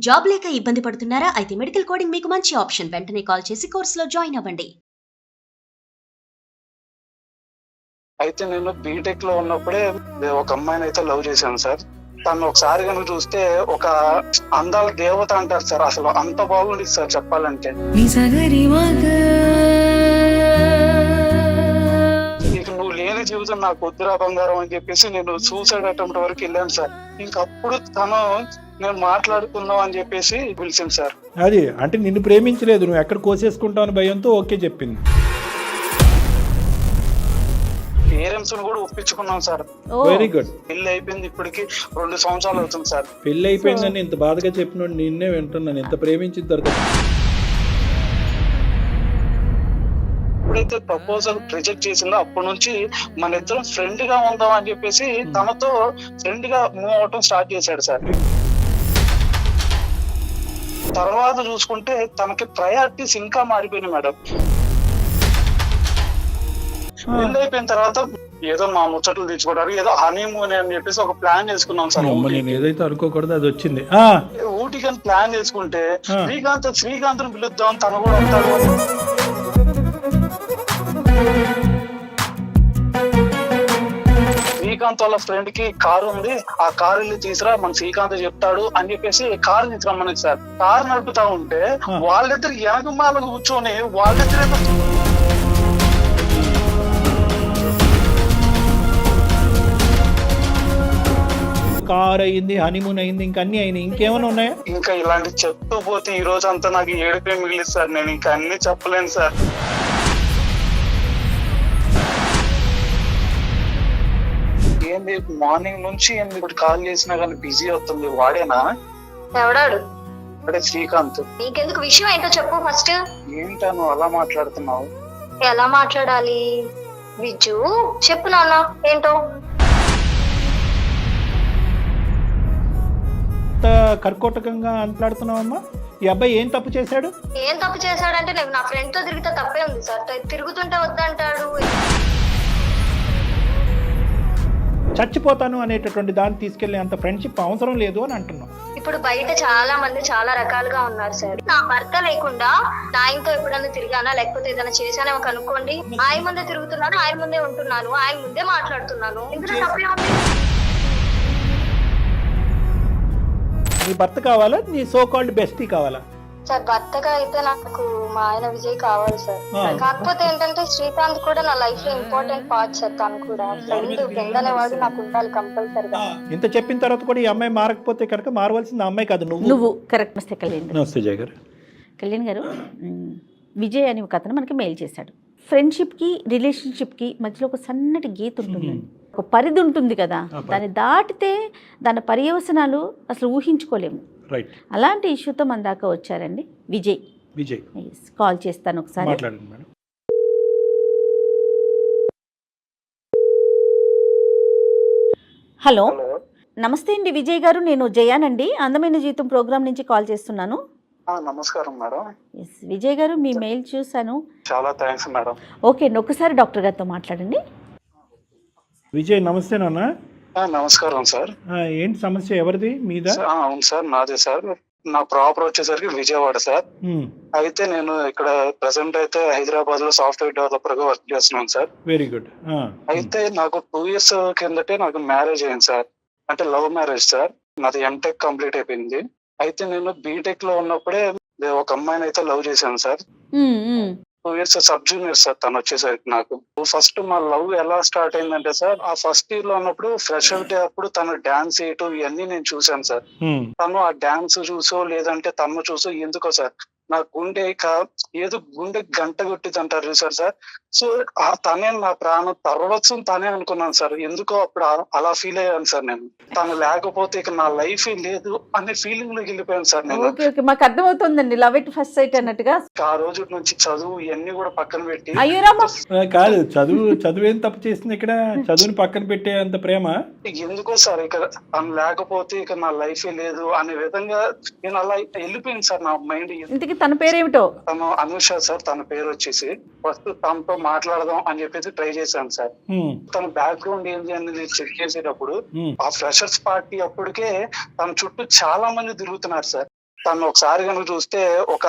Job లేక ఇబ్బంది పడుతున్నారా? అయితే మెడికల్ కోడింగ్ మీకు మంచి ఆప్షన్. వెంటనే కాల్ చేసి కోర్సులో జాయిన్ అవ్వండి. అయితే నేను బీటెక్ లో ఉన్నప్పుడే ఒక అమ్మాయిని అయితే లవ్ చేశాను సార్. తను ఒకసారి కనుక చూస్తే ఒక అందాల దేవత అంటారు సార్. అసలు అంత బాగుండేది సార్ చెప్పాలంటే. ఇక నువ్వు లేని జీవితం నాకు వద్దురా బంగారం అని చెప్పేసి నేను సూసైడ్ అటెంప్ట్ వరకు వెళ్ళాను సార్. ఇంకప్పుడు తను నేను మాట్లాడుకుందాం అని చెప్పేసి పిలిచింది సార్. అది అంటే నిన్ను ప్రేమించలేదు, నువ్వు ఎక్కడ కోసేసుకుంటావు అని భయంతో ఓకే చెప్పింది. పేరెంట్స్ కూడా ఒప్పించుకున్నాం సార్. Very good. పెళ్లి అయిపోయింది, ఇప్పటికి 2 సంవత్సరాలు అవుతుంది సార్. పెళ్లి అయిపోయిందని ఇంత బాధగా చెప్పినోడు నిన్నే వింటున్నాను. ఇంత ప్రేమించిన తర్వాత ఎప్పుడైతే ప్రపోజల్ రిజెక్ట్ చేసిందో అప్పటి నుంచి మన ఇద్దరం ఫ్రెండ్ గా ఉందాం అని చెప్పేసి తనతో ఫ్రెండ్ గా మూవ్ అవటం స్టార్ట్ చేశాడు సార్. తర్వాత చూసుకుంటే తనకి ప్రయారిటీస్ ఇంకా మారిపోయినాయి మేడం. పెళ్లి అయిపోయిన తర్వాత ఏదో మా ముచ్చట్లు తెచ్చుకోవడానికి ఏదో హనీమూన్ అని చెప్పేసి ఒక ప్లాన్ చేసుకున్నాం సార్. నేను ఏదైతే అనుకోకూడదు అది వచ్చింది. ఊటీకి ప్లాన్ చేసుకుంటే శ్రీకాంత్ పిలుద్దాం, తను కూడా ఉంటాడు. శ్రీకాంత్ వాళ్ళ ఫ్రెండ్ కి కారు ఉంది, ఆ కారు వెళ్ళి తీసురా మన శ్రీకాంత్ చెప్తాడు అని చెప్పేసి కారు తీసుకురమ్మని సార్. కారు నడుపుతా ఉంటే వాళ్ళిద్దరు వెనకమాల కూర్చొని వాళ్ళిద్దరు కార్ అయింది, హనీమూన్ అయింది, ఇంకా అన్ని అయినాయి. ఇంకేమైనా ఉన్నాయా? ఇంకా ఇలాంటి చెప్తూ పోతే ఈ రోజు అంతా నాకు ఏడుపే మిగిలింది సార్. నేను ఇంకా అన్ని చెప్పలేను సార్. ఏంది మార్నింగ్ నుంచి ఇప్పుడు కాల్ చేసినా కానీ బిజీ అవుతుంది. వాడేనా? ఎవడాడు? అదే శ్రీకాంత్. నీకెందుకు, విషయం ఏంటో చెప్పు ఫస్ట్. ఏంటా నువ్వు అలా మాట్లాడుతున్నావు? ఎలా మాట్లాడాలి విజ్జు, చెప్పు నాన్న ఏంటో. కర్కోటకంగా మాట్లాడుతున్నావమ్మా. ఈ అబ్బాయి ఏం తప్పు చేశాడు? ఏం తప్పు చేశాడంటే నేను నా ఫ్రెండ్ తో తిరిగితే తప్పే ఉంది సార్. తిరుగుతుంటే వద్దంటాడు. చచ్చిపోతాను అనేటటువంటి దాన్ని తీసుకెళ్లే అంత ఫ్రెండ్షిప్ అవసరం లేదు అని అంటున్నావు. ఇప్పుడు బయట చాలా మంది చాలా రకాలుగా ఉన్నారు సార్. నా భర్త లేకుండా ఆయనతో ఎప్పుడైనా తిరిగానా లేకపోతే ఏదైనా చేశానేమో కనుక్కోండి. ఆయన ముందే తిరుగుతున్నాను, ఆయన ముందే ఉంటున్నాను, ఆయన ముందే మాట్లాడుతున్నాను. ఇందులో తప్పే ఉంది? నీ భర్త కావాలా, నీ సో కాల్డ్ బెస్టీ కావాలా? సార్ భర్తగా అయితే నాకు మా ఆయన విజయ్ కావాలి సార్. కాకపోతే ఏంటంటే శ్రీకాంత్ కూడా నా లైఫ్ లో ఇంపార్టెంట్ పార్ట్ సార్. తను కూడా ఫ్రెండ్ అనేవాడు నాకు ఉండాలి కంపల్సరిగా. ఇంత చెప్పిన తర్వాత కూడా ఈ అమ్మాయి మారకపోతే కనుక మారవలసింది ఆ అమ్మాయి కాదు, నువ్వు. కరెక్ట్. నమస్తే కళ్యాణ్. నమస్తే జయ గారు. కళ్యాణ్ గారు, విజయ్ అని ఒక అతను మనకి మెయిల్ చేశాడు. ఫ్రెండ్షిప్కి రిలేషన్షిప్కి మధ్యలో ఒక సన్నటి గీత ఉంటుందండి, ఒక పరిధి ఉంటుంది కదా. దాన్ని దాటితే దాని పర్యవసనాలు అసలు ఊహించుకోలేము. రైట్. అలాంటి ఇష్యూతో మన దాకా వచ్చారండి విజయ్. కాల్ చేస్తాను ఒకసారి. మాట్లాడండి మేడం. హలో, నమస్తే అండి విజయ్ గారు. నేను జయానండి, అందమైన జీవితం ప్రోగ్రామ్ నుంచి కాల్ చేస్తున్నాను. నమస్కారం మేడం. విజయ్ గారు, మీ మెయిల్ చూశాను. చాలా థ్యాంక్స్ మేడం. ఓకే అండి, ఒక్కసారి డాక్టర్ గారితో మాట్లాడండి. విజయ్ నమస్తే నాన్న. నమస్కారం సార్. ఏంటి సమస్య, ఎవరిది? మీద? అవును సార్, నాదే సార్. నా ప్రాపర్ వచ్చేసరికి విజయవాడ సార్. అయితే నేను ఇక్కడ ప్రెసెంట్ అయితే హైదరాబాద్ లో సాఫ్ట్వేర్ డెవలపర్ గా వర్క్ చేస్తున్నాను సార్. Very good. అయితే నాకు 2 years కిందటే నాకు మ్యారేజ్ అయింది సార్. అంటే లవ్ మ్యారేజ్ సార్. నాది ఎంటెక్ కంప్లీట్ అయిపోయింది. అయితే నేను బీటెక్ లో ఉన్నప్పుడే ఒక అమ్మాయిని అయితే లవ్ చేశాను sir. 2 years sub junior sir తను వచ్చేసరికి. నాకు ఫస్ట్ మా లవ్ ఎలా స్టార్ట్ అయిందంటే సార్, ఆ ఫస్ట్ ఇయర్ లో ఉన్నప్పుడు ఫ్రెషర్ డే అప్పుడు తను డాన్స్ చేయటం ఇవన్నీ నేను చూశాను సార్. తను ఆ డాన్స్ చూసో లేదంటే తను చూసో ఎందుకో సార్ నా గుండె ఏదో గుండె గంట కొట్టింది అంటారు చూసారు సార్. సో తనే నా ప్రాణం, తర్వాత తనే అనుకున్నాను సార్. ఎందుకో అప్పుడు అలా ఫీల్ అయ్యాను సార్. నేను తను లేకపోతే ఇక నా లైఫ్ ఏ లేదు అనే ఫీలింగ్ లోకి వెళ్ళిపోయాను సార్ నేను. మాకు అర్థమవుతుందండి, లవ్ ఎట్ ఫస్ట్ సైట్ అన్నట్టుగా. ఆ రోజు నుంచి చదువు ఇవన్నీ కూడా పక్కన పెట్టి. కాదు, చదువు ఏం తప్పు చేస్తుంది ఇక్కడ? చదువుని పక్కన పెట్టే అంత ప్రేమ ఎందుకో సార్. ఇక తను లేకపోతే ఇక నా లైఫ్ ఏ లేదు అనే విధంగా నేను అలా వెళ్ళిపోయింది సార్ నా మైండ్. ఇంతకీ తన పేరేమిటో? తను అనుష సార్. తన పేరు వచ్చేసి. ఫస్ట్ తనతో మాట్లాడదాం అని చెప్పేసి ట్రై చేశాను సార్. తన బ్యాక్గ్రౌండ్ ఏంటి అనేది చెక్ చేసేటప్పుడు ఆ ఫ్రెషర్స్ పార్టీ అప్పటికే తన చుట్టూ చాలా మంది తిరుగుతున్నారు సార్. తను ఒకసారి కనుక చూస్తే ఒక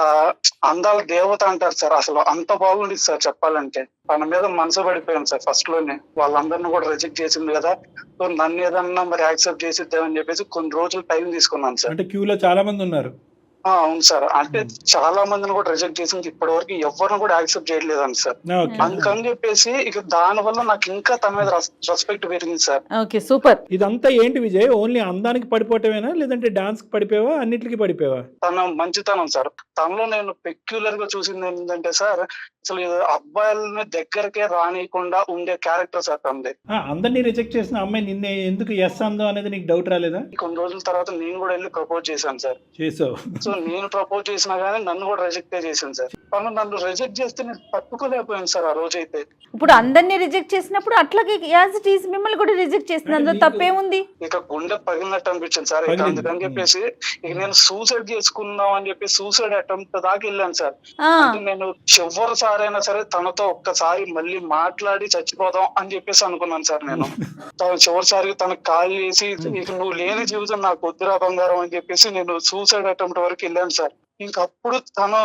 అందాల దేవత అంటారు సార్. అసలు అంత బాగుండేది సార్ చెప్పాలంటే. తన మీద మనసు పడిపోయాను సార్ ఫస్ట్ లోనే. వాళ్ళందరినీ కూడా రిజెక్ట్ చేసింది కదా, సో నన్ను ఏదన్నా మరి యాక్సెప్ట్ చేసిద్దామని చెప్పేసి కొన్ని రోజులు టైం తీసుకున్నాను సార్. అంటే క్యూలో చాలా మంది ఉన్నారు. అవును సార్. అంటే చాలా మందిని కూడా రిజెక్ట్ చేసింది, ఇప్పటి వరకు ఎవరిని కూడా యాక్సెప్ట్ చేయలేదని సార్. ఓకే. అందుకని చెప్పేసి ఇక దాని వల్ల నాకు ఇంకా తన మీద రెస్పెక్ట్ పెరిగింది సార్. Okay, super. ఇదంతా ఏంటి విజయ్? ఓన్లీ అందానికి పడిపోవటమేనా, లేదంటే డాన్స్ కి పడిపోయావా, అన్నిటికీ పడిపోయావా? తన మంచితనం సార్. తనలో నేను పెక్యులర్ గా చూసింది ఏంటంటే సార్, అసలు అబ్బాయిలని దగ్గరకే రానియకుండా ఉండే క్యారెక్టర్ సార్ తనది. అందరినీ రిజెక్ట్ చేసిన అమ్మాయి నిన్నే ఎందుకు ఎస్ అందో అనేది నీకు డౌట్ రాలేదా? కొన్ని రోజుల తర్వాత నేను కూడా వెళ్ళి ప్రపోజ్ చేశాను సార్. చేసావు. సో నేను ప్రపోజ్ చేసినా గానీ నన్ను కూడా రిజెక్ట్ చేశాను సార్. తను నన్ను రిజెక్ట్ చేస్తే నేను తట్టుకోలేకపోయాను సార్ ఆ రోజైతే. ఇప్పుడు అందరినీ రిజెక్ట్ చేసినప్పుడు అట్లాగే యాజ్ ఇట్ ఈస్ మిమ్మల్ని కూడా రిజెక్ట్ చేస్తుంది, అందులో తప్పేముంది? ఇక గుండె పగిలినట్టు అనిపించింది సార్. ఇక అందుకని చెప్పేసి ఇక నేను సూసైడ్ చేసుకుందాం అని చెప్పి సూసైడ్ అటెంప్ట్ దాకా వెళ్ళాను సార్. అంటే నేను చివరి సారైనా సరే తనతో ఒక్కసారి మళ్ళీ మాట్లాడి చచ్చిపోదాం అని చెప్పేసి అనుకున్నాను సార్ నేను. తను చివరిసారి తనకు కాల్ చేసి ఇక నువ్వు లేని జీవితం నాకు వద్దురా బంగారం అని చెప్పేసి నేను సూసైడ్ అటెంప్ట్ వరకు వెళ్ళాను సార్. ఇంకప్పుడు తను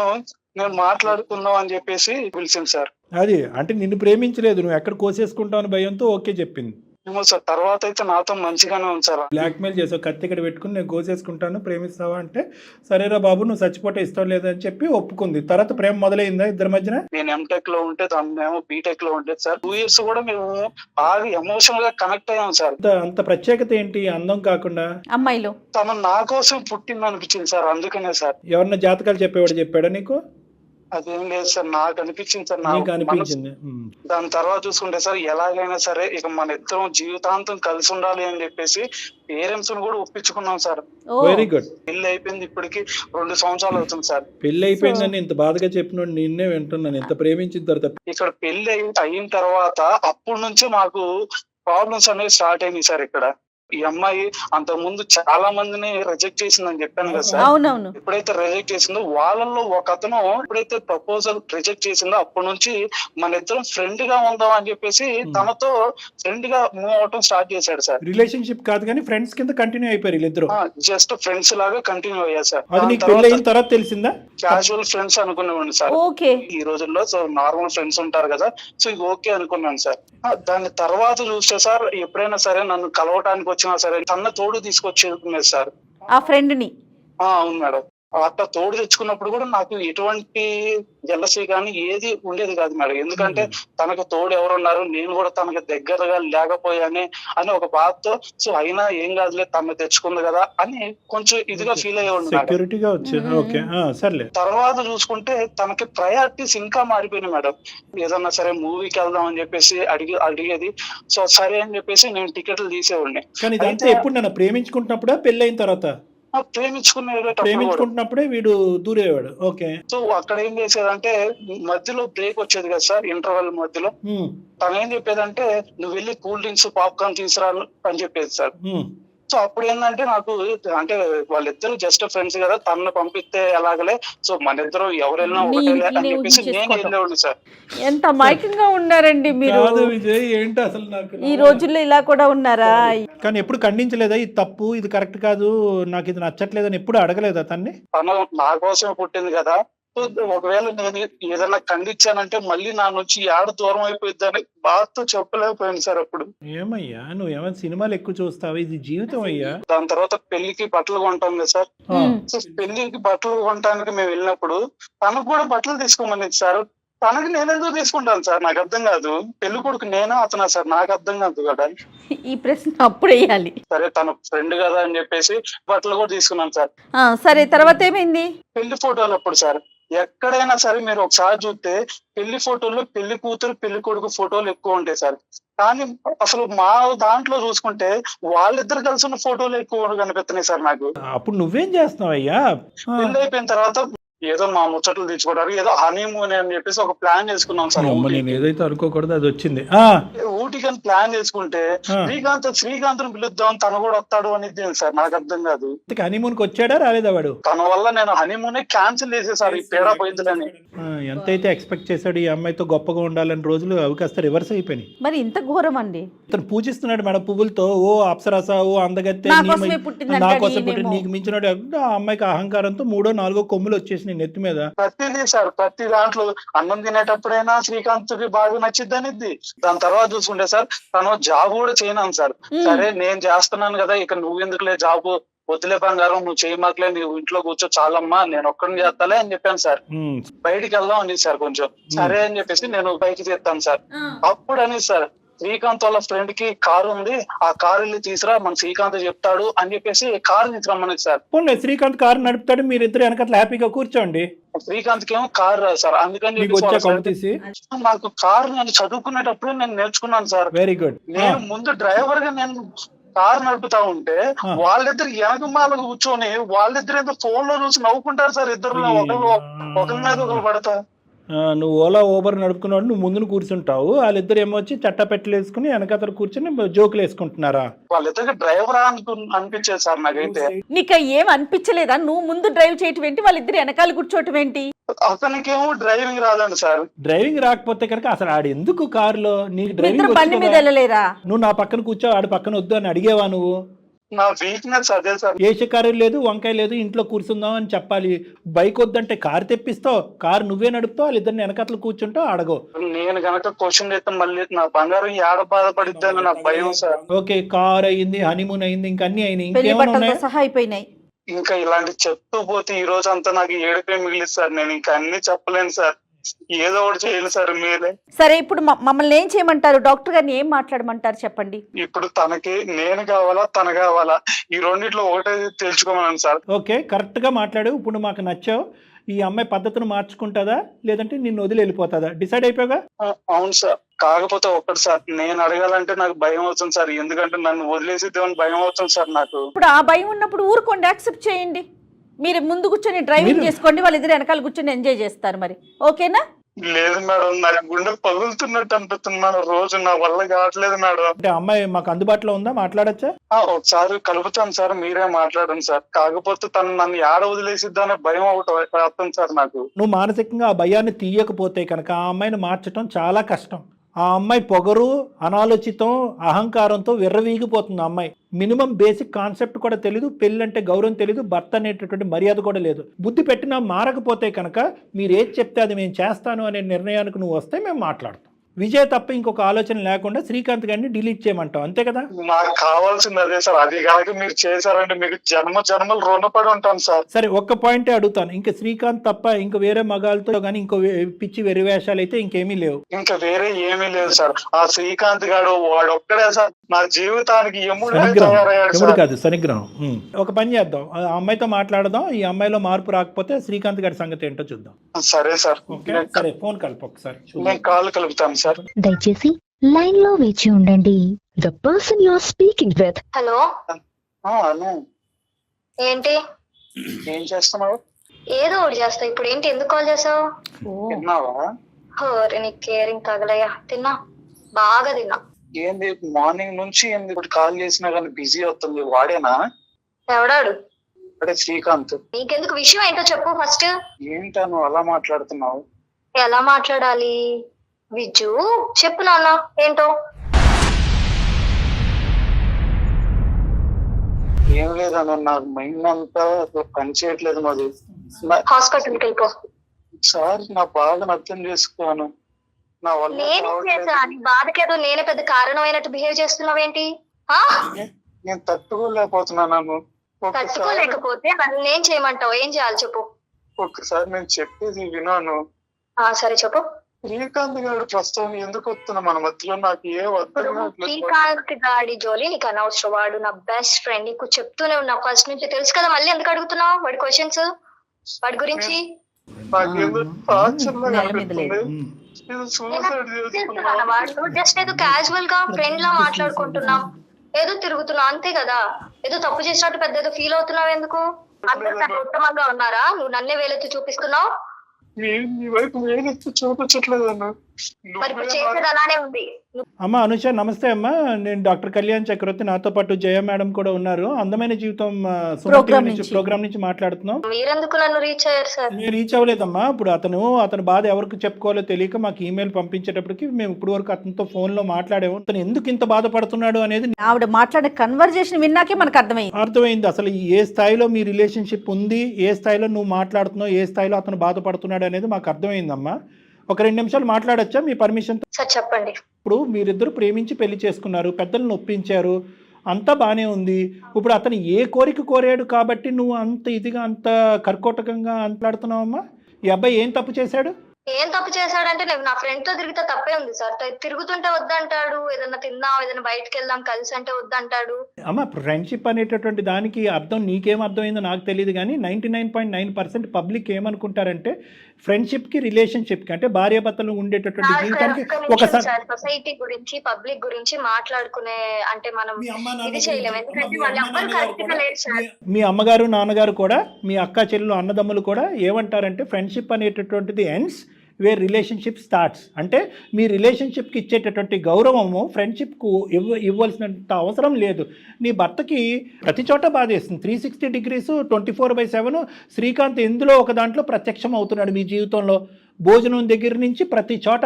నేను మాట్లాడుకుందాం అని చెప్పేసి పిలిచింది సార్. అది అంటే నిన్ను ప్రేమించలేదు, నువ్వు ఎక్కడ కోసేసుకుంటావు అని భయంతో ఓకే చెప్పింది. ఏమో సార్, తర్వాత అయితే నాతో మంచిగానే ఉంది సార్. బ్లాక్ మెయిల్ చేసావు, కత్తి ఇక్కడ పెట్టుకుని నేను కోసేసుకుంటాను ప్రేమిస్తావా అంటే, సరేరా బాబు నువ్వు చచ్చిపోతే ఇష్టం లేదని చెప్పి ఒప్పుకుంది. తర్వాత ప్రేమ మొదలైందా ఇద్దరి మధ్యన? నేను ఎంటెక్ లో ఉంటే తను బీటెక్ లో ఉంటే సార్ 2 years కూడా మేము బాగా ఎమోషనల్ గా కనెక్ట్ అయ్యాం సార్. అంత ప్రత్యేకత ఏంటి అందం కాకుండా? అమ్మాయిలో తను నా కోసం పుట్టింది అనిపించింది సార్. అందుకనే సార్. ఎవరన్నా జాతకాలు చెప్పేవాడు చెప్పాడా నీకు? అదేం లేదు సార్, నాకు అనిపించింది సార్. నీకు అనిపించింది. దాని తర్వాత చూసుకుంటే సార్, ఎలాగైనా సరే ఇక మన ఇద్దరం జీవితాంతం కలిసి ఉండాలి అని చెప్పేసి పేరెంట్స్ కూడా ఒప్పించుకున్నాం సార్. Very good. పెళ్లి అయిపోయింది, ఇప్పటికి 2 సంవత్సరాలు అవుతుంది సార్. పెళ్లి అయిపోయిందని ఇంత బాధగా చెప్పిన నిన్నే వింటున్నాను. ఇంత ప్రేమించిన తర్వాత ఇక్కడ పెళ్లి అయిన తర్వాత అప్పటి నుంచి మాకు ప్రాబ్లమ్స్ అనేవి స్టార్ట్ అయినాయి సార్. ఇక్కడ ఈ అమ్మాయి అంత ముందు చాలా మందిని రిజెక్ట్ చేసిందని చెప్పాను కదా సార్. అవునవును. ఎప్పుడైతే రిజెక్ట్ చేసిందో వాళ్ళల్లో ఒక అతను ఎప్పుడైతే ప్రపోజల్ రిజెక్ట్ చేసిందో అప్పటి నుంచి మన ఇద్దరం ఫ్రెండ్ గా ఉందాం అని చెప్పేసి తనతో ఫ్రెండ్ గా మూవ్ అవటం స్టార్ట్ చేశాడు సార్. రిలేషన్షిప్ కాదు కానీ ఫ్రెండ్స్ కింద కంటిన్యూ అయిపోయారు వీళ్ళిద్దరు. జస్ట్ ఫ్రెండ్స్ లాగా కంటిన్యూ అయ్యారు సార్. అది నీకు పెళ్లి అయిన తర్వాత తెలిసిందా? క్యాజువల్ ఫ్రెండ్స్ అనుకునేవాడిని సార్. ఓకే. ఈ రోజుల్లో సో నార్మల్ ఫ్రెండ్స్ ఉంటారు కదా, సో ఇది ఓకే అనుకున్నాను సార్. దాని తర్వాత చూస్తే సార్, ఎప్పుడైనా సరే నన్ను కలవటానికి వచ్చినా సరే తన తోడు తీసుకొచ్చేది సార్ ఆ ఫ్రెండ్ ని. అవును మేడం. అట్లా తోడు తెచ్చుకున్నప్పుడు కూడా నాకు ఎటువంటి జెలసీ కానీ ఏది ఉండేది కాదు మేడం. ఎందుకంటే తనకు తోడు ఎవరున్నారు, నేను కూడా తనకు దగ్గరగా లేకపోయానే అని ఒక బాధతో, సో అయినా ఏం కాదులే తను తెచ్చుకుంది కదా అని కొంచెం ఇదిగా ఫీల్ అయ్యేవాడు. సెక్యూరిటీగా వచ్చేది. ఓకే సర్లే. తర్వాత చూసుకుంటే తనకి ప్రయారిటీస్ ఇంకా మారిపోయినాయి మేడం. ఏదన్నా సరే మూవీకి వెళ్దాం అని చెప్పేసి అడిగేది. సో సరే అని చెప్పేసి నేను టికెట్లు తీసేవాడిని. కానీ ఇదంతా ఎప్పుడు నన్ను ప్రేమించుకుంటున్నప్పుడా పెళ్లి అయిన తర్వాత? ప్రేమించుకుంటున్నప్పుడే వీడు దూరేవాడు. ఓకే. సో అక్కడ ఏం చేసేదంటే మధ్యలో బ్రేక్ వచ్చేది కదా సార్, ఇంటర్వెల్ మధ్యలో తను ఏం చెప్పేదంటే నువ్వు వెళ్ళి కూల్ డ్రింక్స్ పాప్కార్న్ తీసుకురా అని చెప్పేది సార్. సో అప్పుడు ఏంటంటే నాకు అంటే వాళ్ళిద్దరు జస్ట్ ఫ్రెండ్స్ కదా, తనను పంపిస్తే ఎలాగలే, సో మన ఇద్దరు ఎవరెళ్ళినా ఒకటే అని చెప్పేసి నేను వెళ్ళేవాడిని సార్. ఎంత మైకంగా ఉన్నారండి మీరు. విజయ్ ఏంటి అసలు నాకు ఈ రోజుల్లో ఇలా కూడా ఉన్నారా? కానీ ఎప్పుడు ఖండించలేదా ఇది తప్పు, ఇది కరెక్ట్ కాదు, నాకు ఇది నచ్చట్లేదని ఎప్పుడు అడగలేదా తన్ని? తను నా కోసమే పుట్టింది కదా, ఒకవేళ నేను ఏదైనా ఖండించానంటే మళ్ళీ నా నుంచి ఏడ దూరం అయిపోయిద్దని బాధతో చెప్పలేకపోయాను సార్ అప్పుడు. ఏమయ్యా నువ్వు ఏమైనా సినిమాలు ఎక్కువ చూస్తావు, ఇది జీవితం అయ్యా. దాని తర్వాత పెళ్లికి బట్టలు కొంటాం కదా సార్. సో పెళ్లికి బట్టలు కొనడానికి మేము వెళ్ళినప్పుడు తనకు కూడా బట్టలు తీసుకోమని సార్. తనకి నేనెందుకు తీసుకుంటాను సార్, నాకు అర్థం కాదు. పెళ్లి కొడుకు నేనే అతనా సార్, నాకు అర్థం కాదు కదా. ఈ ప్రశ్న అప్పుడు వేయాలి. సరే తన ఫ్రెండ్ కదా అని చెప్పేసి బట్టలు కూడా తీసుకున్నాను సార్. సరే తర్వాత ఏమైంది? పెళ్లి ఫోటోలు అప్పుడు సార్ ఎక్కడైనా సరే మీరు ఒకసారి చూస్తే పెళ్లి ఫోటోల్లో పెళ్లి కూతురు పెళ్లి కొడుకు ఫోటోలు ఎక్కువ ఉంటాయి సార్. కానీ అసలు మా దాంట్లో చూసుకుంటే వాళ్ళిద్దరు కలిసిన ఫోటోలు ఎక్కువ కనిపిస్తున్నాయి సార్ నాకు. అప్పుడు నువ్వేం చేస్తున్నావు అయ్యా? పెళ్లి అయిపోయిన తర్వాత ఏదో మా ముచ్చట్లు తెచ్చుకోవడానికి ఏదో హనీమూన్ అని చెప్పేసి ఒక ప్లాన్ చేసుకున్నాం సార్. నేను ఏదైతే అనుకోకూడదు అది వచ్చింది. ఊటీకి అని ప్లాన్ చేసుకుంటే శ్రీకాంత్ పిలుద్దాం తను కూడా వస్తాడు అనేది సార్ నాకు అర్థం కాదు. హనీమూన్ కి వచ్చాడా రాలేదా వాడు? తన వల్ల నేను హనీమూనే క్యాన్సిల్ చేసేసారు ఈ పేడా పోయిందని. ఎంతైతే ఎక్స్పెక్ట్ చేశాడు ఈ అమ్మాయితో గొప్పగా ఉండాలని రోజులు అవి కాస్త రివర్స్ అయిపోయినాయి. మరి ఇంత ఘోరం అండి. ఇతను పూజిస్తున్నాడు మేడం పువ్వులతో, ఓ అప్సరస, ఓ అందగత్తె, నా కోసం పుట్టి నీకు మించినాడు. ఆ అమ్మాయికి అహంకారంతో 3 or 4 కొమ్ములు వచ్చేసినాయి నెత్తి మీద. ప్రతిదీ సార్, ప్రతి దాంట్లో అన్నం తినేటప్పుడైనా శ్రీకాంత్ కి బాగా నచ్చిద్ది అనేది. దాని తర్వాత చూసుకుంటే సార్ తను జాబ్ కూడా చేయను సార్. సరే నేను చేస్తున్నాను కదా ఇక నువ్వు ఎందుకులే జాబ్, వద్దులే బంగారం నువ్వు చేయమాకలే, నువ్వు ఇంట్లో కూర్చో చాలమ్మా నేను ఒక్కడిని చేస్తాలే అని చెప్పాను సార్. బయటికి వెళ్దాం అని సార్ కొంచెం. సరే అని చెప్పేసి నేను బయటికి చేస్తాను సార్. అప్పుడు అని సార్ శ్రీకాంత్ వాళ్ళ ఫ్రెండ్ కి కారు ఉంది, ఆ కారు వెళ్ళి తీసురా మన శ్రీకాంత్ చెప్తాడు అని చెప్పేసి కారు తీసుకురమ్మని సార్. శ్రీకాంత్ కారు నడుపుతాడు, మీరు ఇద్దరు వెనకట్లా హ్యాపీగా కూర్చోండి. శ్రీకాంత్ కి ఏమో కారు రాదు సార్, అందుకని చెప్పి నాకు కారు నేను చదువుకునేటప్పుడు నేను నేర్చుకున్నాను సార్. Very good. నేను ముందు డ్రైవర్ గా నేను కారు నడుపుతా ఉంటే వాళ్ళిద్దరు వెనక మాల కూర్చొని వాళ్ళిద్దరు ఏదో ఫోన్ లో చూసి నవ్వుకుంటారు సార్. ఇద్దరు ఒకరి మీద ఒకరు పడతా. నువ్వు ఓలా ఊబర్ నడుపుకున్నాడు, నువ్వు ముందును కూర్చుంటావు, వాళ్ళిద్దరు ఏమో వచ్చి చట్టపెట్టలు వేసుకుని వెనకతరు కూర్చొని జోకులు వేసుకుంటున్నారా? వాళ్ళిద్దరికి డ్రైవర్ అనిపించేది సార్ నాకైతే. నీకు ఏం అనిపించలేదా? నువ్వు ముందు డ్రైవ్ చేయటం ఏంటి, వాళ్ళిద్దరు వెనకాల కూర్చోవటం ఏంటి? అతనికేమో డ్రైవింగ్ రాదండి సార్. డ్రైవింగ్ రాకపోతే కనుక అసలు ఆడు ఎందుకు కారులో? నీకు డ్రైవింగ్ బండి మీద వెళ్ళలేరా? నువ్వు నా పక్కన కూర్చో, ఆడు పక్కన వద్దు అని అడిగేవా నువ్వు? నా వీక్నెస్ అదే సార్. ఏషకారు లేదు, వంకాయ లేదు, ఇంట్లో కూర్చుందాం అని చెప్పాలి. బైక్ వద్దంటే కారు తెప్పిస్తావు, కారు నువ్వే నడుపుతావు, వాళ్ళిద్దరిని వెనకట్లు కూర్చుంటావు, అడగవు. నేను గనక క్వశ్చన్ చేస్తే మళ్ళీ నా బంగారం ఏడ బాధపడిద్దని నాకు భయం సార్. ఓకే, కార్ అయింది, హనీమూన్ అయింది, ఇంకా అన్ని అయినాయి, ఇంకేమైనా సహా అయిపోయినాయి. ఇంకా ఇలాంటి చెప్తూ పోతే ఈ రోజు అంతా నాకు ఏడుపే మిగిలింది సార్. నేను ఇంకా అన్ని చెప్పలేను సార్, ఏదో ఒకటి చేయండి సార్ మీరే. సరే ఇప్పుడు మమ్మల్ని ఏం చేయమంటారు? డాక్టర్ గారిని ఏం మాట్లాడమంటారు చెప్పండి. ఇప్పుడు తనకి నేను కావాలా తన కావాలా, ఈ రెండిట్లో ఒకటే తెలుసుకోమన్నాను సార్. ఓకే, కరెక్ట్ గా మాట్లాడు. ఇప్పుడు మాకు నచ్చావు. ఈ అమ్మాయి పద్ధతిని మార్చుకుంటుందా లేదంటే నిన్ను వదిలి వెళ్ళిపోతుందా? డిసైడ్ అయిపోగా? అవును సార్. కాకపోతే ఒక్కటి సార్, నేను అడగాలంటే నాకు భయం అవుతుంది సార్. ఎందుకంటే నన్ను వదిలేసిద్దామని భయం అవుతుంది సార్ నాకు. ఇప్పుడు ఆ భయం ఉన్నప్పుడు ఊరుకోండి, యాక్సెప్ట్ చేయండి. మీరు ముందు కూర్చొని డ్రైవింగ్ చేసుకోండి, వాళ్ళిద్దరు వెనకాల కూర్చొని ఎంజాయ్ చేస్తారు. మరి ఓకేనా? లేదు మేడం, నాకు గుండె పగులుతున్నట్టు అనిపిస్తుంది మేడం. రోజు నా వల్ల కావట్లేదు మేడం. అంటే అమ్మాయి మాకు అందుబాటులో ఉందా, మాట్లాడచ్చా? ఒకసారి కలుపుతాను సార్, మీరే మాట్లాడండి సార్. కాకపోతే తను నన్ను ఏడ వదిలేసిద్దానే భయం ఒకటి వస్తుంది సార్ నాకు. నువ్వు మానసికంగా ఆ భయాన్ని తీయకపోతే కనుక ఆ అమ్మాయిని మార్చడం చాలా కష్టం. ఆ అమ్మాయి పొగరు, అనాలోచితం, అహంకారంతో విర్రవీగిపోతుంది. ఆ అమ్మాయి మినిమం బేసిక్ కాన్సెప్ట్ కూడా తెలీదు, పెళ్ళంటే గౌరవం తెలీదు, భర్త అనేటటువంటి మర్యాద కూడా లేదు. బుద్ధి పెట్టినా మారకపోతే కనుక మీరు ఏది చెప్తే అది మేము చేస్తాను అనే నిర్ణయానికి నువ్వు వస్తే మేము మాట్లాడతాం. విజయ్ తప్ప ఇంకొక ఆలోచన లేకుండా శ్రీకాంత్ గారిని డిలీట్ చేయమంటావు, అంతే కదా? నాకు కావాల్సింది అదే సార్. అది కాక మీరు చేశారంటే మీకు జన్మలు రుణపడి ఉంటాను సార్. సరే, ఒక్క పాయింటే అడుగుతాను. ఇంకా శ్రీకాంత్ తప్ప ఇంకా వేరే మగాలతో కానీ ఇంకో పిచ్చి వెరివేషాలు అయితే ఇంకేమీ లేవు? ఇంకా వేరే ఏమీ లేదు సార్. ఆ శ్రీకాంత్ గారు వాడు ఒక్కడే సార్ నా జీవితానికి ఎముడు కాదు, శనిగ్రహం. ఒక పని చేద్దాం, ఆ అమ్మాయితో మాట్లాడదాం. ఈ అమ్మాయిలో మార్పు రాకపోతే శ్రీకాంత్ గారి సంగతి ఏంటో చూద్దాం. సరే సార్. సరే, ఫోన్ కలుపు ఒకసారి. నేను కాల్ కలుపుతాను సార్. దయచేసి లైన్ లో వేచి ఉండండి. The person you are speaking with. Hello, ఏంటి ఏం చేస్తున్నావు? ఏదో ఒకటి చేస్తా. ఇప్పుడు ఏంటి, ఎందుకు కాల్ చేసావు? తిన్నావా? నీకు కేరింగ్ తగలయ్యా. తిన్నా, బాగా తిన్నా. ఏంది మార్నింగ్ నుంచి ఇప్పుడు కాల్ చేసినా కానీ బిజీ అవుతుంది. వాడేనా? ఎవడాడు? అదే శ్రీకాంత్. నీకెందుకు, విషయం ఏంటో చెప్పు ఫస్ట్. ఏంటా నువ్వు అలా మాట్లాడుతున్నావు? ఎలా మాట్లాడాలి విజ్జు, చెప్పు నాన్న ఏంటో. ఏం లేదన్న, నాకు మైండ్ అంతా పని చేయట్లేదు. మాది హాస్పిటల్కి వెళ్ళిపో సార్. నా బాధను అర్థం చేసుకోను. నా వల్ల బాధకేదో నేనే పెద్ద కారణమైనట్టు బిహేవ్ చేస్తున్నావేంటి? నేను తట్టుకోలేకపోతున్నాను. తట్టుకోలేకపోతే నన్ను ఏం చేయమంటావు? ఏం చేయాలి చెప్పు. ఒక్కసారి నేను చెప్పేది వినాను. సరే చెప్పు. శ్రీకాంత్ గారు ప్రస్తుతం ఎందుకు వస్తున్నా మన మధ్యలో? నాకు ఏ వద్దు. శ్రీకాంత్ గాడి జోలి నీకు అనవసరం. వాడు నా బెస్ట్ ఫ్రెండ్, నీకు చెప్తూనే ఉన్నా ఫస్ట్ నుంచి, తెలుసు కదా. మళ్ళీ ఎందుకు అడుగుతున్నావు వాడి క్వశ్చన్స్, వాడి గురించి? వాడు జస్ట్ ఏదో క్యాజువల్ గా ఫ్రెండ్ లా మాట్లాడుకుంటున్నాం, ఏదో తిరుగుతున్నాం అంతే కదా. ఏదో తప్పు చేసినట్టు పెద్ద ఏదో ఫీల్ అవుతున్నావు ఎందుకు? అందరూ చాలా ఉత్తమంగా ఉన్నారా? నువ్వు నన్నే వేలెత్తి చూపిస్తున్నావు. మీ వైపు వేలెత్తి చూపించట్లేదు అన్న. మరి ఇప్పుడు చేసేది అలానే ఉంది. అమ్మ అనుష నమస్తే అమ్మ, నేను డాక్టర్ కళ్యాణ్ చక్రవర్తి, నాతో పాటు జయ మేడం కూడా ఉన్నారు. అందమైన జీవితం ప్రోగ్రామ్ నుంచి మాట్లాడుతున్నాం. మీరెందుకు నన్ను రీచ్ అయ్యారు సార్? నేను రీచ్ అవ్వలేదమ్మా. ఇప్పుడు అతని బాధ ఎవరికి చెప్పుకోవాలో తెలియక మాకు ఈమెయిల్ పంపించేటప్పటికి మేము ఇప్పుడు వరకు అతనితో ఫోన్లో మాట్లాడాము. అతను ఎందుకు ఇంత బాధపడుతున్నాడు అనేది ఆవిడ మాట్లాడే కన్వర్జేషన్ విన్నాకే మనకు అర్థమైంది. అసలు ఏ స్థాయిలో మీ రిలేషన్షిప్ ఉంది, ఏ స్థాయిలో నువ్వు మాట్లాడుతున్నావు, ఏ స్థాయిలో అతను బాధపడుతున్నాడు అనేది మాకు అర్థమైందమ్మా. ఒక 2 నిమిషాలు మాట్లాడొచ్చా మీ పర్మిషన్? సార్ చెప్పండి. ఇప్పుడు మీరిద్దరు ప్రేమించి పెళ్లి చేసుకున్నారు, పెద్దలను ఒప్పించారు, అంతా బాగానే ఉంది. ఇప్పుడు అతను ఏ కోరిక కోరాడు కాబట్టి నువ్వు అంత ఇదిగా అంత కర్కోటకంగా మాట్లాడుతున్నావమ్మా? ఈ అబ్బాయి ఏం తప్పు చేశాడు? ఏం తప్పు చేశాడంటే నేను నా ఫ్రెండ్ తో తిరిగితే తప్పే ఉంది సార్. తిరుగుతుంటే వద్దంటాడు, ఏదైనా తిందాం ఏదైనా బయటకు వెళ్దాం కలిసి అంటే వద్దంటాడు. అమ్మ ఫ్రెండ్షిప్ అనేటటువంటి దానికి అర్థం నీకేం అర్థమైందో నాకు తెలియదు, కానీ 99.9% పబ్లిక్ ఏమనుకుంటారంటే ఫ్రెండ్షిప్కి రిలేషన్షిప్కి అంటే భార్యాభర్తలు ఉండేటటువంటి జీవితానికి ఒకసారి సొసైటీ గురించి పబ్లిక్ గురించి మాట్లాడుకునే అంటే మనం ఇది చేయలేము. ఎందుకంటే వాళ్ళు ఎవ్వరు కరెక్ట్ గా లేరు సార్. మీ అమ్మగారు నాన్నగారు కూడా మీ అక్క చెల్లెలు అన్నదమ్ములు కూడా ఏమంటారంటే ఫ్రెండ్షిప్ అనేటటువంటిది ఎండ్స్ వేర్ రిలేషన్షిప్ స్టార్ట్స్. అంటే మీ రిలేషన్షిప్కి ఇచ్చేటటువంటి గౌరవము ఫ్రెండ్షిప్కు ఇవ్వాల్సినంత అవసరం లేదు. నీ భర్తకి ప్రతి చోట బాధేస్తుంది. 360 degrees 24/7 శ్రీకాంత్ ఎందులో ఒక దాంట్లో ప్రత్యక్షం అవుతున్నాడు మీ జీవితంలో. భోజనం దగ్గర నుంచి ప్రతి చోట,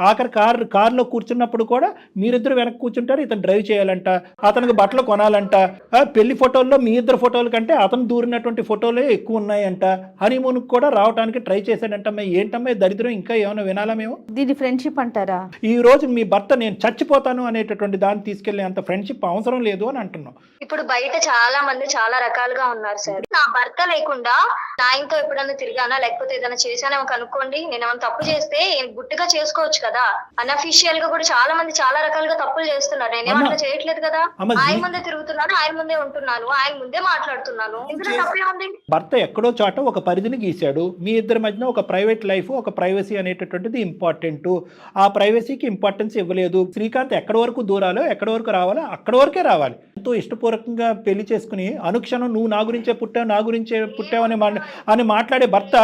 ఆఖరి కారులో కూర్చున్నప్పుడు కూడా మీరిద్దరు వెనక్కి కూర్చుంటారు, ఇతను డ్రైవ్ చేయాలంట, అతనికి బట్టలు కొనాలంట, పెళ్లి ఫోటోల్లో మీ ఇద్దరు ఫోటోల కంటే అతను దూరినటువంటి ఫోటోలే ఎక్కువ ఉన్నాయంట, హనీమూన్కి కూడా రావడానికి ట్రై చేశాడంటమ్మా. ఏంటమ్మా దరిద్రం, ఇంకా ఏమైనా వినాలా మేము? దీని ఫ్రెండ్షిప్ అంటారా? ఈ రోజు మీ భర్త నేను చచ్చిపోతాను అనేటటువంటి దాన్ని తీసుకెళ్లే అంత ఫ్రెండ్షిప్ అవసరం లేదు అని అంటున్నాం. ఇప్పుడు బయట చాలా మంది చాలా రకాలుగా ఉన్నారు సార్. నా భర్త లేకుండా నా ఆయనతో ఎప్పుడన్నా తిరిగానా లేకపోతే ఏదైనా చేశానేమో కనుక్కోండి. నేను ఏమైనా తప్పు చేస్తే గుట్టుగా చేసుకోవచ్చు కదా. అన్అఫీషియల్ గా కూడా చాలా మంది చాలా రకాలుగా తప్పులు చేస్తున్నారు. నేనేమట్లా చేయట్లేదు కదా. ఆయన ముందే తిరుగుతున్నాను, ఆయన ముందే ఉంటున్నాను, ఆయన ముందే మాట్లాడుతున్నాను. ఇందులో తప్పేముంది? భర్త ఎక్కడో చోట ఒక పరిధిని గీశాడు. మీ ఇద్దరి మధ్యన ఒక ప్రైవేట్ లైఫ్, ఒక ప్రైవసీ అనేటటువంటిది ఇంపార్టెంట్. ఆ ప్రైవసీకి ఇంపార్టెన్స్ ఇవ్వలేదు. శ్రీకాంత్ ఎక్కడి వరకు దూరాలో, ఎక్కడి వరకు రావాలో అక్కడి వరకే రావాలి. ఎంతో ఇష్టపూర్వకంగా పెళ్లి చేసుకుని అనుక్షణం నువ్వు నా గురించే పుట్టావు, నా గురించే పుట్టావని అని మాట్లాడే భర్త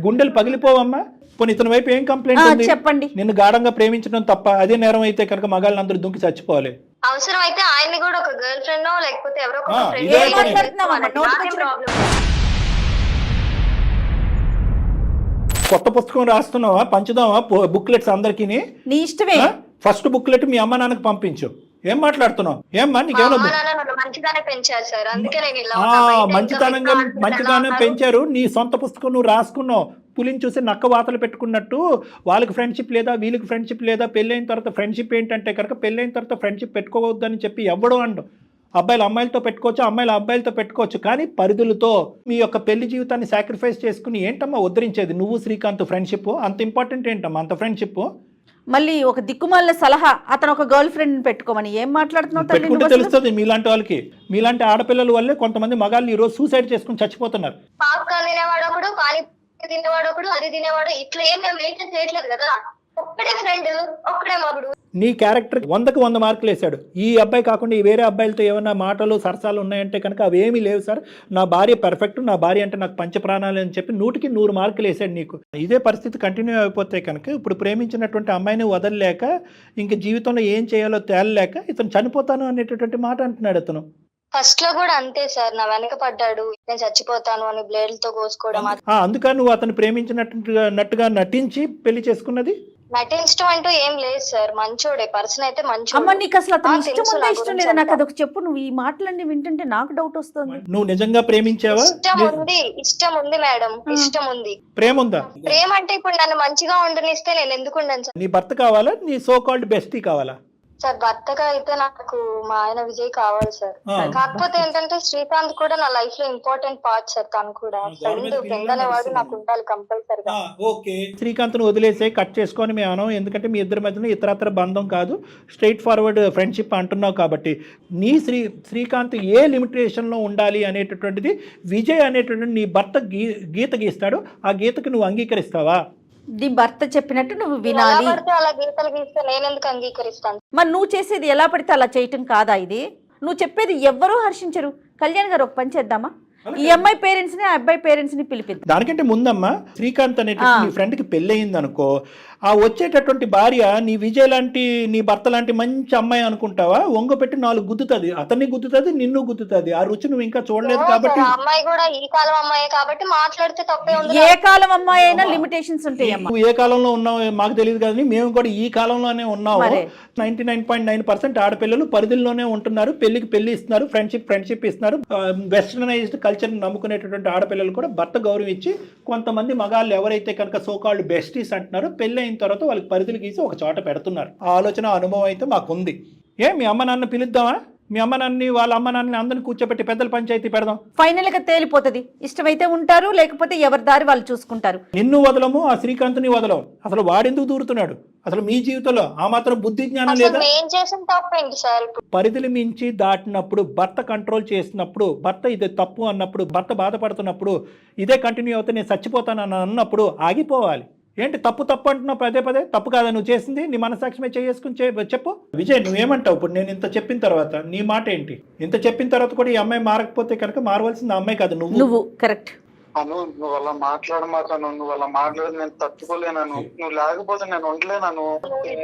గుండెలు పగిలిపోవమ్మా. పోనీ ఇతని వైపు ఏం కంప్లైంట్ ఉంది? చెప్పండి. నిన్ను గాఢంగా ప్రేమించడం తప్ప అదే నేరం అయితే కనుక మగాళ్ళని అందరూ దుంకి చచ్చిపోవాలి. అవసరం అయితే ఆయన్ని కూడా ఒక గర్ల్ ఫ్రెండ్ లేకపోతే ఎవరో ఒక కొత్త పుస్తకం రాస్తున్నావా, పంచుదావా బుక్లెట్స్ అందరికి? నీ ఇష్టమే. ఫస్ట్ బుక్లెట్ మీ అమ్మ నాన్నకి పంపించు. ఏం మాట్లాడుతున్నావు? ఏమ్మా నీకేమో మంచిగానే పెంచారు సార్, అందుకే నేను ఇలా మంచిగానే పెంచారు. నీ సొంత పుస్తకం నువ్వు రాసుకున్నావు. పులిని చూసి నక్క వాతలు పెట్టుకున్నట్టు వాళ్ళకి ఫ్రెండ్షిప్ లేదా, వీళ్ళకి ఫ్రెండ్షిప్ లేదా, పెళ్ళైన తర్వాత ఫ్రెండ్షిప్ ఏంటంటే కనుక పెళ్ళైన తర్వాత ఫ్రెండ్షిప్ పెట్టుకోవద్దని చెప్పి ఎవడో అండు. అబ్బాయిలు అమ్మాయిలతో పెట్టుకోవచ్చు, అమ్మాయిలు అబ్బాయిలతో పెట్టుకోవచ్చు, కానీ పరిధులతో. మీ యొక్క పెళ్లి జీవితాన్ని సాక్రిఫైస్ చేసుకుని ఏంటమ్మా ఉద్ధరించేది? నువ్వు శ్రీకాంత్ ఫ్రెండ్షిప్ అంత ఇంపార్టెంట్ ఏంటమ్మా అంత ఫ్రెండ్షిప్? మళ్ళీ ఒక దిక్కుమాల సలహా, అతను ఒక గర్ల్ ఫ్రెండ్ పెట్టుకోమని ఏం మాట్లాడుతున్నావు? పెట్టుకుంటే తెలుస్తుంది. మీలాంటి వాళ్ళకి, మీలాంటి ఆడపిల్లల వల్లే కొంతమంది మగాళ్ళు ఈ రోజు సూసైడ్ చేసుకుని చచ్చిపోతున్నారు. పాప్కార్న్ తినేవాడు ఒకడు, పానీ తినేవాడు ఒకడు, అది తినేవాడు, ఇట్లా ఏం మేము మెయింటైన్ చేయట్లేదు కదా. ఒక్కడే ఫ్రెండ్, ఒక్కడే మగుడు. నీ క్యారెక్టర్ 100కి 100 మార్కులు వేశాడు. ఈ అబ్బాయి కాకుండా ఈ వేరే అబ్బాయిలతో ఏమైనా మాటలు సరసాలు ఉన్నాయంటే కనుక అవి ఏమీ లేవు సార్, నా భార్య పర్ఫెక్ట్, నా భార్య అంటే నాకు పంచప్రాణాలు అని చెప్పి 100కి 100 మార్కులు వేసాడు నీకు. ఇదే పరిస్థితి కంటిన్యూ అయిపోతే కనుక ఇప్పుడు ప్రేమించినటువంటి అమ్మాయిని వదలలేక, ఇంక జీవితంలో ఏం చేయాలో తేలలేక ఇతను చనిపోతాను అనేటటువంటి మాట అంటున్నాడు. అతను ఫస్ట్ లో కూడా అంతే సార్, నా వెనక పడ్డాడు, నేను చచ్చిపోతాను అని బ్లేడ్లతో కోసుకోవడం. అందుకని నువ్వు అతను ప్రేమించినట్టుగా నటించి పెళ్లి చేసుకున్నది? నటించడం అంటూ ఏం లేదు సార్, మంచోడే, పర్సన్ అయితే మంచోడు. అమ్మ నీకు అసలు అతను ఇష్టం ఉందా ఇష్టం లేదా నాకు అదొక చెప్పు. నువ్వు ఈ మాటలన్నీ వింటుంటే నాకు డౌట్ వస్తుంది. నువ్వు నిజంగా ప్రేమించావా? ఇష్టం ఉంది మేడం, ఇష్టం ఉంది. ప్రేమ ఉందా? ప్రేమ అంటే ఇప్పుడు నన్ను మంచిగా ఉండనిస్తే నేను ఎందుకు ఉండను సార్? నీ భర్త కావాలా, నీ సో కాల్డ్ బెస్టీ కావాలా? సార్ భర్తగా అయితే నాకు మా ఆయన విజయ్ కావాలి సార్. కాకపోతే ఏంటంటే శ్రీకాంత్ కూడా నా లైఫ్ లో ఇంపార్టెంట్ పార్ట్ సార్. తను కూడా ఫ్రెండ్ అనేవాడు నాకు ఉండాలి కంపల్సరీగా. ఓకే, శ్రీకాంత్ ను వదిలేసే కట్ చేసుకొని మేము అనం, ఎందుకంటే మీ ఇద్దరి మధ్యన ఇతరత్ర బంధం కాదు, స్ట్రైట్ ఫార్వర్డ్ ఫ్రెండ్షిప్ అంటున్నావు కాబట్టి. నీ శ్రీకాంత్ ఏ లిమిటేషన్ లో ఉండాలి అనేటటువంటిది విజయ్ అనేటటువంటి నీ భర్త గీత గీస్తాడు. ఆ గీతకు నువ్వు అంగీకరిస్తావా? నీ భర్త చెప్పినట్టు నువ్వు వినాలి. అలా గీతలు గీస్తే నేను ఎందుకు అంగీకరిస్తాను? మరి నువ్వు చేసేది ఎలా పడితే అలా చేయటం కాదా ఇది? నువ్వు చెప్పేది ఎవ్వరూ హర్షించరు. కళ్యాణ్ గారు ఒక పని చేద్దామా, ఈ అమ్మాయి పేరెంట్స్ ని ఆ అబ్బాయి పేరెంట్స్ ని పిలిపిద్దాం. దానికంటే ముందమ్మా శ్రీకాంత్ అనేటువంటి నీ ఫ్రెండ్కి పెళ్ళయింది అనుకో, ఆ వచ్చేటటువంటి భార్య నీ విజయ్ లాంటి నీ భర్త లాంటి మంచి అమ్మాయి అనుకుంటావా? ఒంగ పెట్టి 4 గుద్దుతుంది, అతన్ని గుద్దుతుంది, నిన్ను గుద్దుతుంది. ఆ రుచి నువ్వు ఇంకా చూడలేదు కాబట్టి. అమ్మాయి కూడా ఈ కాలం అమ్మాయి కాబట్టి మాట్లాడితే తప్పే ఉంది. ఏ కాలం అమ్మాయి అయినా లిమిటేషన్స్ ఉంటాయి అమ్మా. నువ్వు ఏ కాలంలో ఉన్నావు మాకు తెలియదు కానీ మేము కూడా ఈ కాలంలోనే ఉన్నాము. 99.9% ఆడపిల్లలు పరిధిలోనే ఉంటున్నారు. పెళ్లికి పెళ్లి ఇస్తున్నారు, ఫ్రెండ్షిప్ ఇస్తున్నారు. వెస్టర్నైజ్డ్ కల్చర్ నమ్ముకునేటటువంటి ఆడపిల్లలు కూడా భర్త గౌరవం ఇచ్చి, కొంతమంది మగాళ్ళు ఎవరైతే కనుక సోకాల్డ్ బెస్టీస్ అంటున్నారో పెళ్లి అయిన తర్వాత వాళ్ళకి పరిధులు గీసి ఒక చోట పెడుతున్నారు. ఆ ఆలోచన అనుభవం అయితే మాకుంది. మీ అమ్మ నాన్న పిలుద్దామా? మీ అమ్మ నాన్నని వాళ్ళ అమ్మ నాన్నని అందరిని కూర్చోబెట్టి పెద్దల పంచాయతీ పెడదాం. ఫైనల్ గా తేలిపోతుంది. ఇష్టమైతే ఉంటారు, లేకపోతే ఎవరి దారి వాళ్ళు చూసుకుంటారు. నిన్ను వదలము, ఆ శ్రీకాంత్ని వదలవు. అసలు వాడెందుకు దూరుతున్నాడు? అసలు మీ జీవితంలో ఆ మాత్రం బుద్ధి జ్ఞానం లేదా? ఏం చేసిన తప్పేంటి సార్? పరిధిని మించి దాటినప్పుడు, భర్త కంట్రోల్ చేసినప్పుడు, భర్త ఇది తప్పు అన్నప్పుడు, భర్త బాధపడుతున్నప్పుడు, ఇదే కంటిన్యూ అవుతే నేను చచ్చిపోతానని అన్నప్పుడు ఆగిపోవాలి. ఏంటి తప్పు అంటున్నావు పదే పదే? తప్పు కాదా నువ్వు చేసింది? నీ మనసాక్షిమే చేసుకుని చెప్పు. విజయ్ నువ్వేమంటావు ఇప్పుడు నేను ఇంత చెప్పిన తర్వాత? నీ మాట ఏంటి? ఇంత చెప్పిన తర్వాత కూడా ఈ అమ్మాయి మారకపోతే కనుక మారవలసింది ఆ అమ్మాయి కాదు, నువ్వు. కరెక్ట్. నువ్వు అలా మాట్లాడమాకను, నువ్వు అలా మాట్లాడదు నేను తట్టుకోలేను. నువ్వు లేకపోతే నేను ఉండలేను.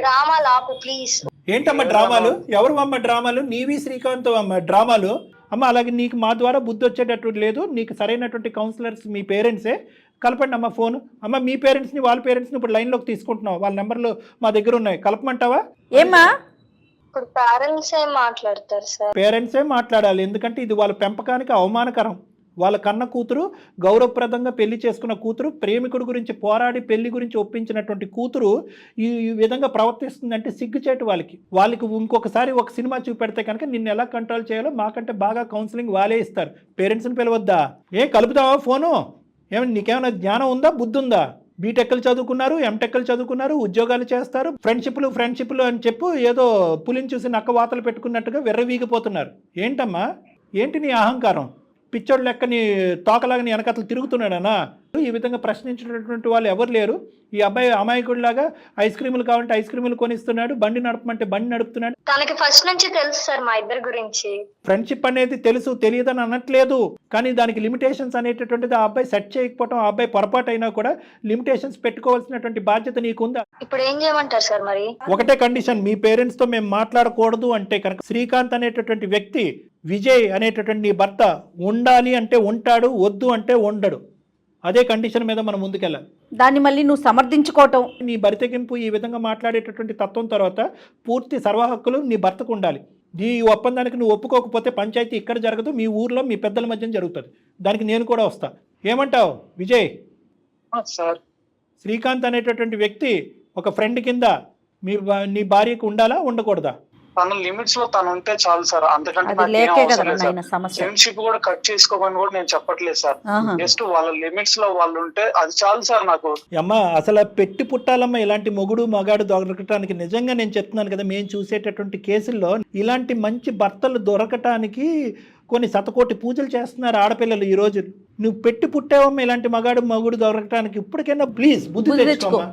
డ్రామాలు ఆపు ప్లీజ్. ఏంటమ్మా డ్రామాలు? ఎవరు అమ్మ డ్రామాలు? నీవి శ్రీకాంత్ అమ్మ డ్రామాలు. అమ్మ అలాగే నీకు మా ద్వారా బుద్ధి వచ్చేటట్టు లేదు. నీకు సరైనటువంటి కౌన్సిలర్స్ మీ పేరెంట్సే. కలపండి అమ్మ ఫోన్. అమ్మ మీ పేరెంట్స్ని వాళ్ళ పేరెంట్స్ని ఇప్పుడు లైన్లోకి తీసుకుంటున్నాం. వాళ్ళ నెంబర్లు మా దగ్గర ఉన్నాయి, కలపమంటావా? ఏమ్మా ఇప్పుడు పేరెంట్స్ ఏం మాట్లాడతారు సార్? పేరెంట్సే మాట్లాడాలి. ఎందుకంటే ఇది వాళ్ళ పెంపకానికి అవమానకరం. వాళ్ళ కన్న కూతురు, గౌరవప్రదంగా పెళ్లి చేసుకున్న కూతురు, ప్రేమికుడి గురించి పోరాడి పెళ్లి గురించి ఒప్పించినటువంటి కూతురు ఈ విధంగా ప్రవర్తిస్తుందంటే సిగ్గుచేటు వాళ్ళకి ఇంకొకసారి ఒక సినిమా చూపెడితే కనుక నిన్ను ఎలా కంట్రోల్ చేయాలో మాకంటే బాగా కౌన్సిలింగ్ వాళ్ళే ఇస్తారు. పేరెంట్స్ని పిలవద్దా? కలుపుతావా ఫోను? ఏమన్నా నీకేమైనా జ్ఞానం ఉందా, బుద్ధి ఉందా? బీటెక్లు చదువుకున్నారు, ఎంటెక్లు చదువుకున్నారు, ఉద్యోగాలు చేస్తారు, ఫ్రెండ్షిప్లు అని చెప్పు ఏదో పులిని చూసి నక్క వాతలు పెట్టుకున్నట్టుగా విర్రవీగిపోతున్నారు. ఏంటమ్మా, ఏంటి నీ అహంకారం? పిచ్చోడు లెక్క నీ తోకలాగా నీ వెనకతలు తిరుగుతున్నాడనా? ఈ విధంగా ప్రశ్నించినటువంటి వాళ్ళు ఎవరు లేరు. ఈ అబ్బాయి అమాయకుడిలాగా ఐస్ క్రీములు కావాలంటే ఐస్ క్రీములు కొనిస్తున్నాడు, బండి నడపమంటే బండి నడుపుతున్నాడు. తనకి ఫస్ట్ నుంచి తెలుసు సార్ మా ఇద్దరి గురించి. ఫ్రెండ్షిప్ అనేది తెలుసు, తెలియదని అనట్లేదు. కానీ దానికి లిమిటేషన్స్ అనేటటువంటిది ఆ అబ్బాయి సెట్ చేయకపోవడం, ఆ అబ్బాయి పొరపాటు అయినా కూడా లిమిటేషన్స్ పెట్టుకోవాల్సినటువంటి బాధ్యత నీకుందా? ఇప్పుడు ఏం చేయమంటారు సార్ మరి? ఒకటే కండిషన్, మీ పేరెంట్స్ తో మేము మాట్లాడకూడదు అంటే కనుక శ్రీకాంత్ అనేటటువంటి వ్యక్తి, విజయ్ అనేటటువంటి నీ భర్త ఉండాలి అంటే ఉంటాడు, వద్దు అంటే ఉండడు. అదే కండిషన్ మీద మనం ముందుకెళ్ళాలి. దాన్ని మళ్ళీ నువ్వు సమర్థించుకోవటం, నీ బరితెగింపు ఈ విధంగా మాట్లాడేటటువంటి తత్వం తర్వాత పూర్తి సర్వ హక్కులు నీ భర్తకు ఉండాలి. ఈ ఒప్పందానికి నువ్వు ఒప్పుకోకపోతే పంచాయతీ ఇక్కడ జరగదు, మీ ఊర్లో మీ పెద్దల మధ్య జరుగుతుంది. దానికి నేను కూడా వస్తా. ఏమంటావు విజయ్? సార్ శ్రీకాంత్ అనేటటువంటి వ్యక్తి ఒక ఫ్రెండ్ కింద నీ భార్యకు ఉండాలా, ఉండకూడదా? తన లిమిట్స్ లో తను ఉంటే చాలు సార్. అంతకంటే ఫ్రెండ్షిప్ కూడా కట్ చేసుకోమని కూడా నేను చెప్పట్లేదు సార్. జస్ట్ వాళ్ళ లిమిట్స్ లో వాళ్ళు ఉంటే అది చాలు సార్ నాకు. అమ్మా అసలు పెట్టి పుట్టాలమ్మా ఇలాంటి మొగుడు మగాడు దొరకటానికి. నిజంగా నేను చెప్తున్నాను కదా, మేము చూసేటటువంటి కేసుల్లో ఇలాంటి మంచి భర్తలు దొరకటానికి కొన్ని శతకోటి పూజలు చేస్తున్నారు ఆడపిల్లలు ఈ రోజు. నువ్వు పెట్టి పుట్టావమ్మా ఇలాంటి మగుడు దొరకటానికి. ఇప్పటికైనా ప్లీజ్ బుద్ధి తెచ్చుకోమ్మా.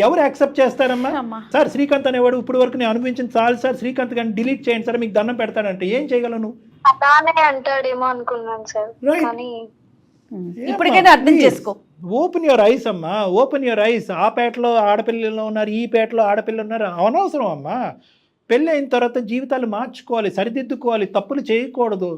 ఎవరు యాక్సెప్ట్ చేస్తారమ్మా? సార్ శ్రీకాంత్ అనేవాడు ఇప్పుడు వరకు నేను అనుభవించింది చాలు సార్, శ్రీకాంత్ గారిని డిలీట్ చేయండి సార్, మీకు దండం పెడతాడంటే ఏం చేయగలవు నువ్వు? అలానే అంటాడేమో అనుకున్నాను సార్. కానీ ఇప్పటికైనా అర్థం చేసుకో. ఓపెన్ యువర్ ఐస్ అమ్మా, ఓపెన్ యువర్ ఐస్. ఆ పేటలో ఆడపిల్లలు ఉన్నారు, ఈ పేటలో ఆడపిల్లలు ఉన్నారు. అనవసరం అమ్మా. పెళ్ళి అయిన తర్వాత జీవితాలు మార్చుకోవాలి, సరిదిద్దుకోవాలి, తప్పులు చేయకూడదు.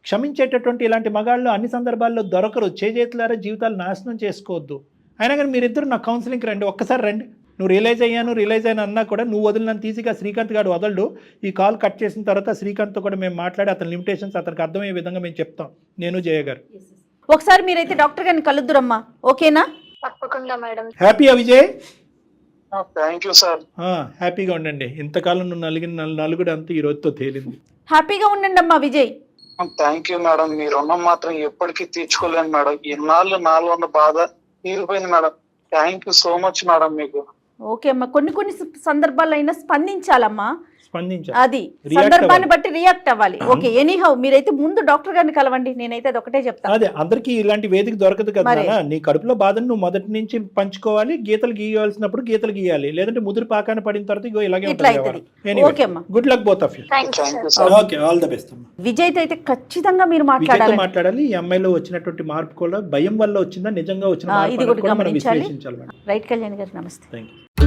క్షమించేటటువంటి ఇలాంటి మగాళ్ళు అన్ని సందర్భాల్లో దొరకరు. చేతులారా జీవితాలు నాశనం చేసుకోవద్దు. అయినా కానీ మీరిద్దరు నా కౌన్సిలింగ్కి రండి, ఒక్కసారి రండి. నువ్వు రియలైజ్ అయ్యాను అన్నా కూడా నువ్వు వదిలినంత ఈజీగా శ్రీకాంత్ గారు వదలడు. ఈ కాల్ కట్ చేసిన తర్వాత శ్రీకాంత్తో కూడా మేము మాట్లాడి అతని లిమిటేషన్స్ అతనికి అర్థమయ్యే విధంగా మేము చెప్తాం, నేను జయ గారు. ఒకసారి మీరైతే డాక్టర్ గారిని కలుద్దురమ్మా, ఓకేనా? తప్పకుండా మేడం. హ్యాపీయా విజయ్? Thank you sir. హ్యాపీగా ఉండండి. ఇంతకాలం నువ్వు నలుగుడు అంతా ఈ రోజుతో తేలింది. హ్యాపీగా ఉండండి అమ్మా విజయ్. Thank you madam. మీ రుణం మాత్రం ఎప్పటికీ తీర్చుకోలేను మేడం. ఇన్నాళ్ళు నాలో ఉన్న బాధ తీరిపోయింది madam. Thank you so much madam మీకు. ఓకే అమ్మా, కొన్ని సందర్భాల్లో అయినా స్పందించాలమ్మా. స్పందించాలి. అది React సందర్భాన్ని అవ్వాలి. బట్టి రియాక్ట్ అవ్వాలి. ఓకే, ఎనీహౌ మీరైతే ముందు డాక్టర్ గారిని కలవండి. నేనైతే అది ఒకటే చెప్తాను. అదే అందరికి ఇలాంటి వేదిక దొరకదు కదా మరి. నాన్న. నీ కడుపులో బాధను నువ్వు మొదటి నుంచి పంచుకోవాలి. గీతలు గీయవలసినప్పుడు గీతలు గీయాలి, లేదంటే ముదురు పాకాన పడిన తర్వాత ఇగో ఇలాగే ఇట్లా ఉంటుంది. అవుతుంది. ఓకే అమ్మా, good luck both of you. Thank you thank you sir. Sir. Okay, all the best అమ్మా. విజయ్తో అయితే ఖచ్చితంగా మీరు విజయ్తో మాట్లాడాలి. మాట్లాడాలి. ఈ అమ్మాయిలో వచ్చినటువంటి మార్పు కూడా భయం వల్ల వచ్చిందా, నిజంగా వచ్చిన ఇది మార్పు కూడా కూడా మనం గమనించాలి. విశ్లేషించాలి మేడం. రైట్ కళ్యాణ్ గారు, నమస్తే. Thank you.